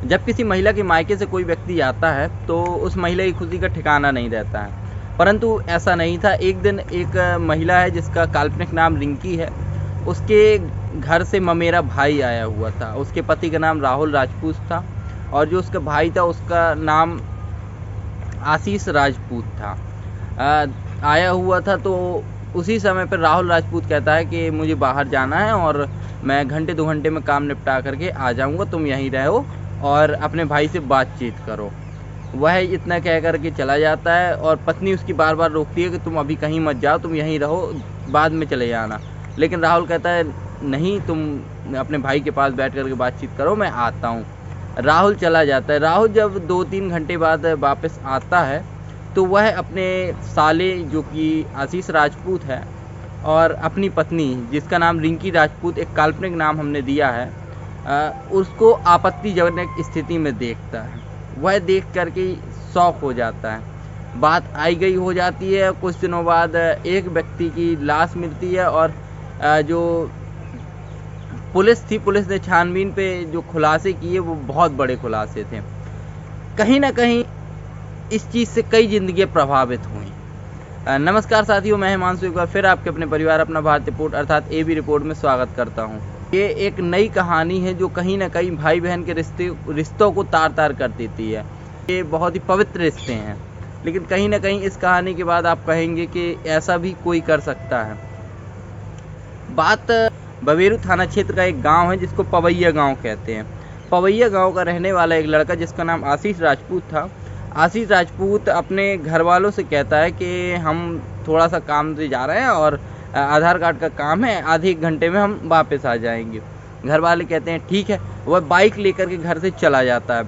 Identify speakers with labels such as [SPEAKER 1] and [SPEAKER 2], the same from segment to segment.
[SPEAKER 1] जब किसी महिला के मायके से कोई व्यक्ति आता है तो उस महिला की खुशी का ठिकाना नहीं रहता है, परंतु ऐसा नहीं था। एक दिन एक महिला है जिसका काल्पनिक नाम रिंकी है, उसके घर से ममेरा भाई आया हुआ था। उसके पति का नाम राहुल राजपूत था और जो उसका भाई था उसका नाम आशीष राजपूत था। आया हुआ था तो उसी समय पर राहुल राजपूत कहता है कि मुझे बाहर जाना है और मैं घंटे 2 घंटे में काम निपटा करके आ जाऊंगा, तुम यहीं रहो और अपने भाई से बातचीत करो। वह इतना कह कर के चला जाता है और पत्नी उसकी बार बार रोकती है कि तुम अभी कहीं मत जाओ, तुम यहीं रहो, बाद में चले जाना। लेकिन राहुल कहता है नहीं, तुम अपने भाई के पास बैठ कर के बातचीत करो, मैं आता हूँ। राहुल चला जाता है। राहुल जब 2-3 घंटे बाद वापस आता है तो वह अपने साले जो कि आशीष राजपूत है और अपनी पत्नी जिसका नाम रिंकी राजपूत, एक काल्पनिक नाम हमने दिया है, उसको आपत्तिजनक स्थिति में देखता है। वह देख करके शॉक हो जाता है। बात आई गई हो जाती है। कुछ दिनों बाद एक व्यक्ति की लाश मिलती है और जो पुलिस थी, पुलिस ने छानबीन पे जो खुलासे किए वो बहुत बड़े खुलासे थे। कहीं ना कहीं इस चीज़ से कई जिंदगियां प्रभावित हुई। नमस्कार साथियों, मैं हिमांशु एक बार फिर आपके अपने परिवार अपना भारत रिपोर्ट अर्थात एबी रिपोर्ट में स्वागत करता हूं। ये एक नई कहानी है जो कहीं ना कहीं भाई बहन के रिश्तों को तार तार कर देती है। ये बहुत ही पवित्र रिश्ते हैं, लेकिन कहीं ना कहीं इस कहानी के बाद आप कहेंगे कि ऐसा भी कोई कर सकता है। बात बबेरू थाना क्षेत्र का एक गांव है जिसको पवैया गांव कहते हैं। पवैया गांव का रहने वाला एक लड़का जिसका नाम आशीष राजपूत था। आशीष राजपूत अपने घर वालों से कहता है कि हम थोड़ा सा काम से जा रहे हैं और आधार कार्ड का काम है, आधे 1 घंटे में हम वापस आ जाएंगे। घर वाले कहते हैं ठीक है। वह बाइक लेकर के घर से चला जाता है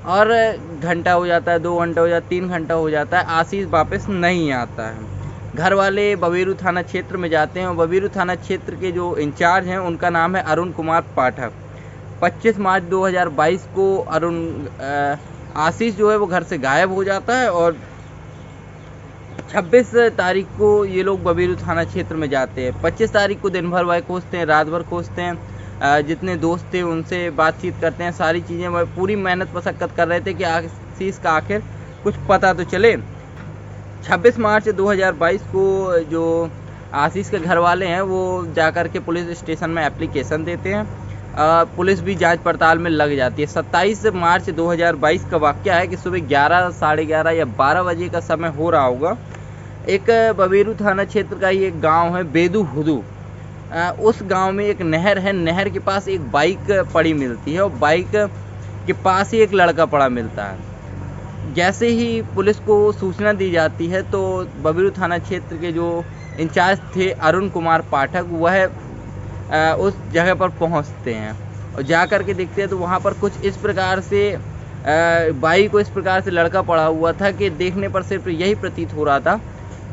[SPEAKER 1] और घंटा हो जाता है, 2 घंटा हो जाता है, 3 घंटा हो जाता है, आशीष वापस नहीं आता है। घर वाले बबेरू थाना क्षेत्र में जाते हैं और बबेरू थाना क्षेत्र के जो इंचार्ज हैं उनका नाम है अरुण कुमार पाठक। 25 मार्च 2022 को आशीष जो है वो घर से गायब हो जाता है और 26 तारीख को ये लोग बबेरू थाना क्षेत्र में जाते हैं। 25 तारीख को दिन भर वह खोजते हैं, रात भर खोजते हैं, जितने दोस्त थे उनसे बातचीत करते हैं, सारी चीज़ें वह पूरी मेहनत मशक्कत कर रहे थे कि आशीष का आखिर कुछ पता तो चले। 26 मार्च 2022 को जो आशीष के घर वाले हैं वो जाकर के पुलिस स्टेशन में एप्लीकेशन देते हैं। पुलिस भी जांच पड़ताल में लग जाती है। 27 मार्च 2022 का वाक़या है कि सुबह 11, साढ़े 11 या 12 बजे का समय हो रहा होगा। एक बबेरू थाना क्षेत्र का ही एक गांव है बेदू हुदू। उस गांव में एक नहर है। नहर के पास एक बाइक पड़ी मिलती है और बाइक के पास ही एक लड़का पड़ा मिलता है। जैसे ही पुलिस को सूचना दी जाती है तो बबेरू थाना क्षेत्र के जो इंचार्ज थे अरुण कुमार पाठक, वह उस जगह पर पहुंचते हैं और जा कर के देखते हैं तो वहां पर कुछ इस प्रकार से बाइक को इस प्रकार से लड़का पड़ा हुआ था कि देखने पर सिर्फ यही प्रतीत हो रहा था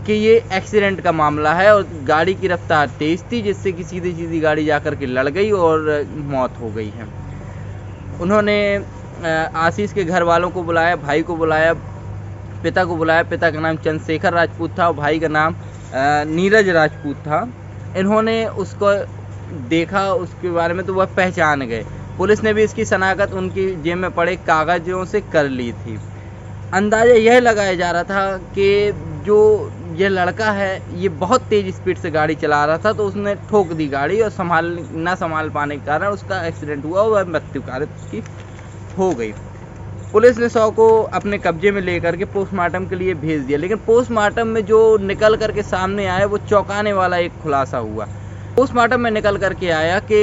[SPEAKER 1] कि ये एक्सीडेंट का मामला है और गाड़ी की रफ्तार तेज थी जिससे कि सीधी सीधी गाड़ी जाकर के लड़ गई और मौत हो गई है। उन्होंने आशीष के घर वालों को बुलाया, भाई को बुलाया, पिता को बुलाया। पिता का नाम चंद्रशेखर राजपूत था और भाई का नाम नीरज राजपूत था। इन्होंने उसको देखा, उसके बारे में तो वह पहचान गए। पुलिस ने भी इसकी शनाख्त उनकी जेब में पड़े कागजों से कर ली थी। अंदाज़ा यह लगाया जा रहा था कि जो ये लड़का है ये बहुत तेज़ स्पीड से गाड़ी चला रहा था, तो उसने ठोक दी गाड़ी और ना संभाल पाने के कारण उसका एक्सीडेंट हुआ और वह मृत्यु कारक उसकी हो गई। पुलिस ने शव को अपने कब्जे में लेकर के पोस्टमार्टम के लिए भेज दिया, लेकिन पोस्टमार्टम में जो निकल करके सामने आया वो चौंकाने वाला एक खुलासा हुआ। पोस्टमार्टम में निकल करके आया कि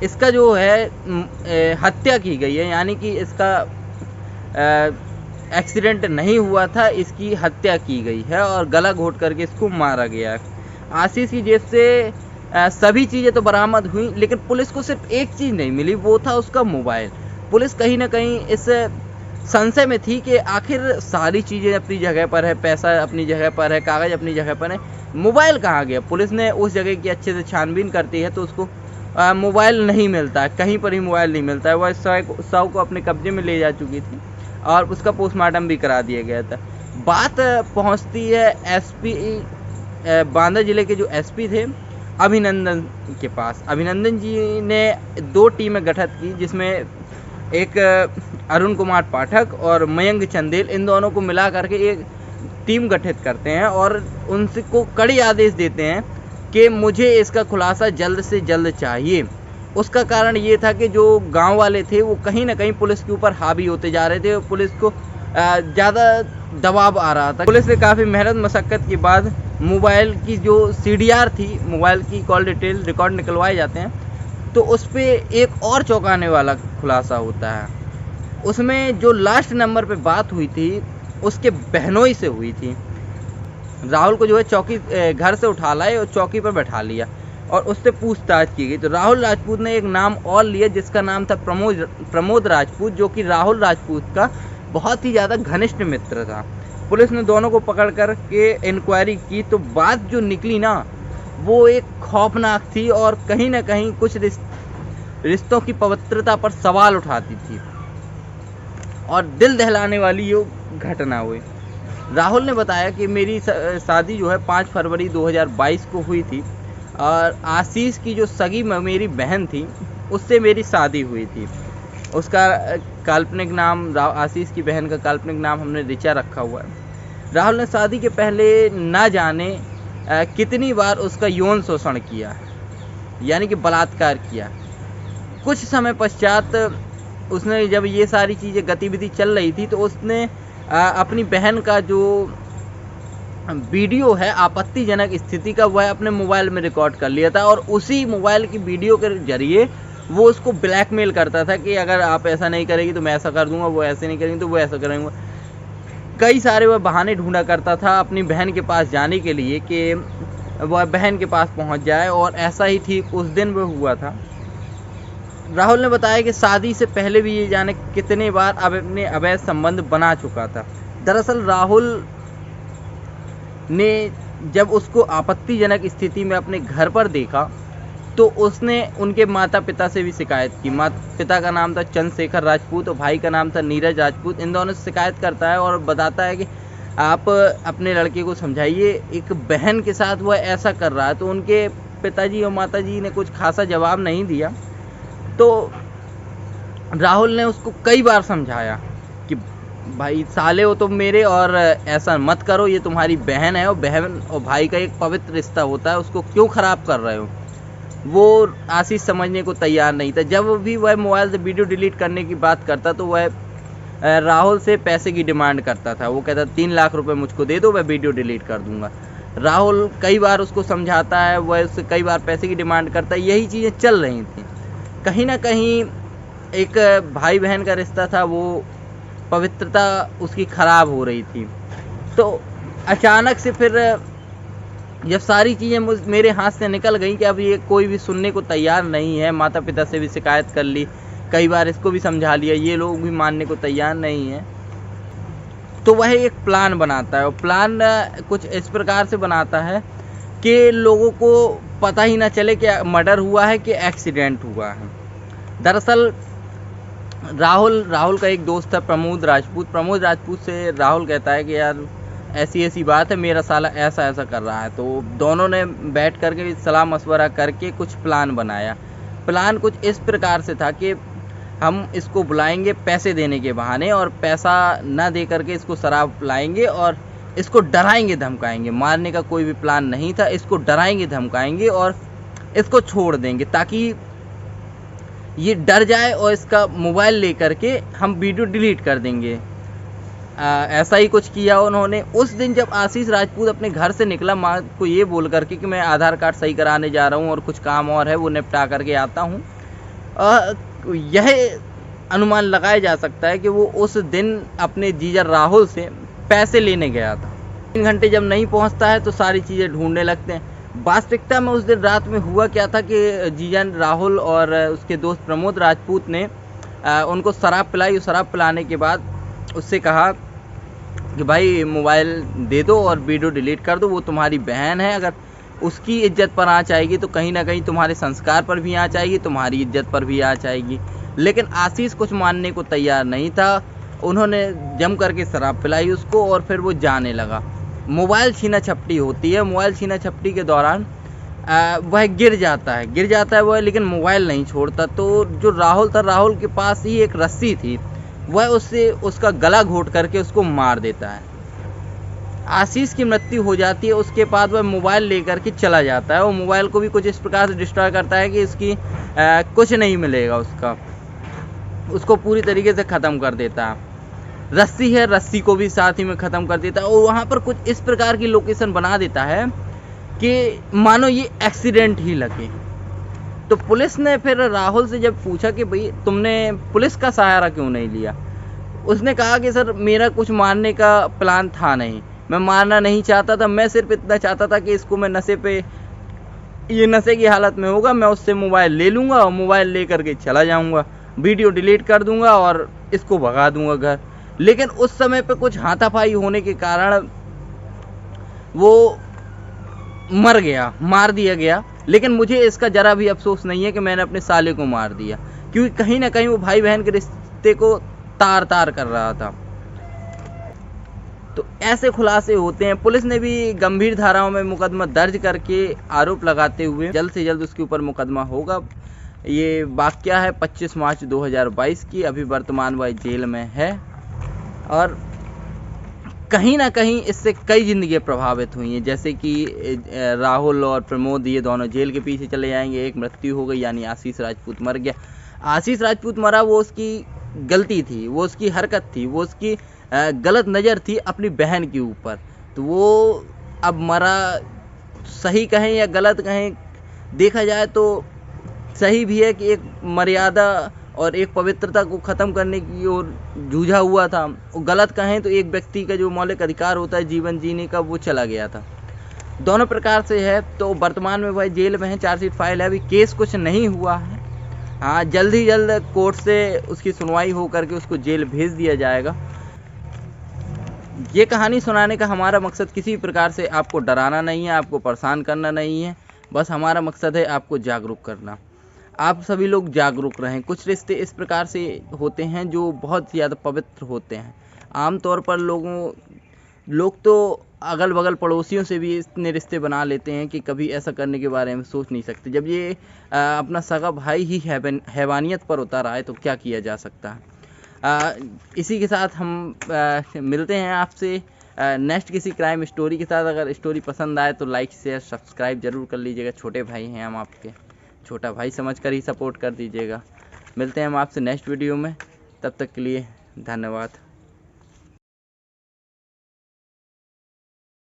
[SPEAKER 1] इसका जो है हत्या की गई है, यानी कि इसका एक्सीडेंट नहीं हुआ था, इसकी हत्या की गई है और गला घोट करके इसको मारा गया है। आशीष की जेब से सभी चीज़ें तो बरामद हुई, लेकिन पुलिस को सिर्फ एक चीज़ नहीं मिली, वो था उसका मोबाइल। पुलिस कहीं ना कहीं इस संशय में थी कि आखिर सारी चीज़ें अपनी जगह पर है, पैसा अपनी जगह पर है, कागज़ अपनी जगह पर है, मोबाइल कहाँ गया। पुलिस ने उस जगह की अच्छे से छानबीन करती है तो उसको मोबाइल नहीं मिलता है, कहीं पर ही मोबाइल नहीं मिलता है। वह शव को अपने कब्जे में ले जा चुकी थी और उसका पोस्टमार्टम भी करा दिया गया था। बात पहुंचती है एसपी बांदा जिले के जो एसपी थे अभिनंदन के पास। अभिनंदन जी ने 2 टीमें गठित की, जिसमें एक अरुण कुमार पाठक और मयंक चंदेल, इन दोनों को मिला करके एक टीम गठित करते हैं और उनको कड़े आदेश देते हैं कि मुझे इसका खुलासा जल्द से जल्द चाहिए। उसका कारण ये था कि जो गांव वाले थे वो कहीं ना कहीं पुलिस के ऊपर हावी होते जा रहे थे और पुलिस को ज़्यादा दबाव आ रहा था। पुलिस ने काफ़ी मेहनत मशक्क़त के बाद मोबाइल की जो CDR थी, मोबाइल की कॉल डिटेल रिकॉर्ड निकलवाए जाते हैं, तो उस पर एक और चौंकाने वाला खुलासा होता है। उसमें जो लास्ट नंबर पे बात हुई थी उसके बहनोई से हुई थी। राहुल को जो है चौकी घर से उठा लाए और चौकी पर बैठा लिया और उससे पूछताछ की गई। तो राहुल राजपूत ने एक नाम और लिया जिसका नाम था प्रमोद राजपूत, जो कि राहुल राजपूत का बहुत ही ज़्यादा घनिष्ठ मित्र था। पुलिस ने दोनों को पकड़ कर के इंक्वायरी की तो बात जो निकली ना वो एक खौफनाक थी और कहीं ना कहीं कुछ रिश्तों की पवित्रता पर सवाल उठाती थी और दिल दहलाने वाली ये घटना हुई। राहुल ने बताया कि मेरी शादी जो है 5 फरवरी 2022 को हुई थी और आशीष की जो सगी मेरी बहन थी उससे मेरी शादी हुई थी। उसका काल्पनिक नाम, आशीष की बहन का काल्पनिक नाम हमने ऋचा रखा हुआ है। राहुल ने शादी के पहले ना जाने कितनी बार उसका यौन शोषण किया, यानी कि बलात्कार किया। कुछ समय पश्चात उसने, जब ये सारी चीज़ें गतिविधि चल रही थी, तो उसने अपनी बहन का जो वीडियो है आपत्तिजनक स्थिति का, वह अपने मोबाइल में रिकॉर्ड कर लिया था और उसी मोबाइल की वीडियो के जरिए वो उसको ब्लैकमेल करता था कि अगर आप ऐसा नहीं करेगी तो मैं ऐसा कर दूंगा, वो ऐसे नहीं करेंगे तो वो ऐसा करेंगे। कई सारे वह बहाने ढूंढा करता था अपनी बहन के पास जाने के लिए कि वह बहन के पास पहुंच जाए और ऐसा ही ठीक उस दिन वो हुआ था। राहुल ने बताया कि शादी से पहले भी ये जाने कितने बार अपने अवैध संबंध बना चुका था। दरअसल राहुल ने जब उसको आपत्तिजनक स्थिति में अपने घर पर देखा तो उसने उनके माता पिता से भी शिकायत की। पिता का नाम था चंद्रशेखर राजपूत और भाई का नाम था नीरज राजपूत। इन दोनों से शिकायत करता है और बताता है कि आप अपने लड़के को समझाइए, एक बहन के साथ वह ऐसा कर रहा है। तो उनके पिताजी और माताजी ने कुछ खासा जवाब नहीं दिया। तो राहुल ने उसको कई बार समझाया कि भाई साले हो तुम मेरे और ऐसा मत करो, ये तुम्हारी बहन है और बहन और भाई का एक पवित्र रिश्ता होता है, उसको क्यों ख़राब कर रहे हो। वो आशीष समझने को तैयार नहीं था। जब भी वह मोबाइल से वीडियो डिलीट करने की बात करता तो वह राहुल से पैसे की डिमांड करता था। वो कहता 3 लाख रुपए मुझको दे दो, मैं वीडियो डिलीट कर दूंगा। राहुल कई बार उसको समझाता है, वह उससे कई बार पैसे की डिमांड करता है। यही चीज़ें चल रही थी। कहीं ना कहीं एक भाई बहन का रिश्ता था, वो पवित्रता उसकी ख़राब हो रही थी। तो अचानक से फिर जब सारी चीज़ें मेरे हाथ से निकल गई कि अब ये कोई भी सुनने को तैयार नहीं है, माता पिता से भी शिकायत कर ली, कई बार इसको भी समझा लिया, ये लोग भी मानने को तैयार नहीं है, तो वह एक प्लान बनाता है। और प्लान कुछ इस प्रकार से बनाता है कि लोगों को पता ही ना चले कि मर्डर हुआ है कि एक्सीडेंट हुआ है। दरअसल राहुल का एक दोस्त था प्रमोद राजपूत से राहुल कहता है कि यार ऐसी बात है, मेरा साला ऐसा ऐसा कर रहा है। तो दोनों ने बैठ करके सलाह मशवरा करके कुछ प्लान बनाया। प्लान कुछ इस प्रकार से था कि हम इसको बुलाएंगे पैसे देने के बहाने और पैसा ना दे करके इसको शराब पिलाएंगे और इसको डराएंगे धमकाएंगे। मारने का कोई भी प्लान नहीं था, इसको डराएंगे धमकाएंगे और इसको छोड़ देंगे ताकि ये डर जाए और इसका मोबाइल लेकर के हम वीडियो डिलीट कर देंगे। ऐसा ही कुछ किया उन्होंने। उस दिन जब आशीष राजपूत अपने घर से निकला माँ को ये बोल करके कि मैं आधार कार्ड सही कराने जा रहा हूँ और कुछ काम और है वो निपटा करके आता हूँ, यह अनुमान लगाया जा सकता है कि वो उस दिन अपने जीजा राहुल से पैसे लेने गया था। 3 घंटे जब नहीं पहुँचता है तो सारी चीज़ें ढूंढने लगते हैं। वास्तविकता में उस दिन रात में हुआ क्या था कि जीजा राहुल और उसके दोस्त प्रमोद राजपूत ने उनको शराब पिलाई और शराब पिलाने के बाद उससे कहा कि भाई मोबाइल दे दो और वीडियो डिलीट कर दो, वो तुम्हारी बहन है, अगर उसकी इज्जत पर आँच आएगी तो कहीं ना कहीं तुम्हारे संस्कार पर भी आँच आएगी, तुम्हारी इज्जत पर भी आँच आएगी। लेकिन आशीष कुछ मानने को तैयार नहीं था। उन्होंने जम करके शराब पिलाई उसको और फिर वो जाने लगा। मोबाइल छीना झपटी होती है। मोबाइल छीना झपटी के दौरान वह गिर जाता है वह, लेकिन मोबाइल नहीं छोड़ता। तो जो राहुल था, राहुल के पास ही एक रस्सी थी, वह उससे उसका गला घोट करके उसको मार देता है। आशीष की मृत्यु हो जाती है। उसके बाद वह मोबाइल लेकर के चला जाता है और मोबाइल को भी कुछ इस प्रकार से डिस्ट्रॉय करता है कि इसकी कुछ नहीं मिलेगा, उसको पूरी तरीके से ख़त्म कर देता है। रस्सी है, रस्सी को भी साथ ही में ख़त्म कर देता है और वहाँ पर कुछ इस प्रकार की लोकेशन बना देता है कि मानो ये एक्सीडेंट ही लगे। तो पुलिस ने फिर राहुल से जब पूछा कि भाई तुमने पुलिस का सहारा क्यों नहीं लिया, उसने कहा कि सर मेरा कुछ मारने का प्लान था नहीं, मैं मारना नहीं चाहता था, मैं सिर्फ इतना चाहता था कि इसको मैं ये नशे की हालत में होगा, मैं उससे मोबाइल ले लूँगा और मोबाइल ले करके चला जाऊँगा, वीडियो डिलीट कर दूँगा और इसको भगा दूँगा घर। लेकिन उस समय पे कुछ हाथापाई होने के कारण वो मार दिया गया। लेकिन मुझे इसका ज़रा भी अफसोस नहीं है कि मैंने अपने साले को मार दिया, क्योंकि कहीं ना कहीं वो भाई बहन के रिश्ते को तार तार कर रहा था। तो ऐसे खुलासे होते हैं। पुलिस ने भी गंभीर धाराओं में मुकदमा दर्ज करके आरोप लगाते हुए जल्द से जल्द उसके ऊपर मुकदमा होगा। ये वाकया है 25 मार्च 2022 की। अभी वर्तमान वह जेल में है और कहीं ना कहीं इससे कई जिंदगियां प्रभावित हुई हैं, जैसे कि राहुल और प्रमोद ये दोनों जेल के पीछे चले जाएंगे। एक मृत्यु हो गई, यानी आशीष राजपूत मर गया। आशीष राजपूत मरा, वो उसकी गलती थी, वो उसकी हरकत थी, वो उसकी गलत नज़र थी अपनी बहन के ऊपर। तो वो अब मरा, सही कहें या गलत कहें, देखा जाए तो सही भी है कि एक मर्यादा और एक पवित्रता को ख़त्म करने की ओर जूझा हुआ था। गलत कहें तो एक व्यक्ति का जो मौलिक अधिकार होता है जीवन जीने का, वो चला गया था। दोनों प्रकार से है। तो वर्तमान में वह जेल में है, चार्जशीट फाइल है, अभी केस कुछ नहीं हुआ है। हाँ, जल्द ही जल्द कोर्ट से उसकी सुनवाई हो करके उसको जेल भेज दिया जाएगा। ये कहानी सुनाने का हमारा मकसद किसी प्रकार से आपको डराना नहीं है, आपको परेशान करना नहीं है। बस हमारा मकसद है आपको जागरूक करना। आप सभी लोग जागरूक रहें। कुछ रिश्ते इस प्रकार से होते हैं जो बहुत ज़्यादा पवित्र होते हैं। आमतौर पर लोग तो अगल बगल पड़ोसियों से भी इतने रिश्ते बना लेते हैं कि कभी ऐसा करने के बारे में सोच नहीं सकते। जब ये अपना सगा भाई ही हैवानियत पर उतर आए तो क्या किया जा सकता है। इसी के साथ हम मिलते हैं आपसे नेक्स्ट किसी क्राइम स्टोरी के साथ। अगर स्टोरी पसंद आए तो लाइक शेयर सब्सक्राइब ज़रूर कर लीजिएगा। छोटे भाई हैं हम आपके, छोटा भाई समझकर ही सपोर्ट कर दीजिएगा। मिलते हैं हम आपसे नेक्स्ट वीडियो में, तब तक के लिए धन्यवाद।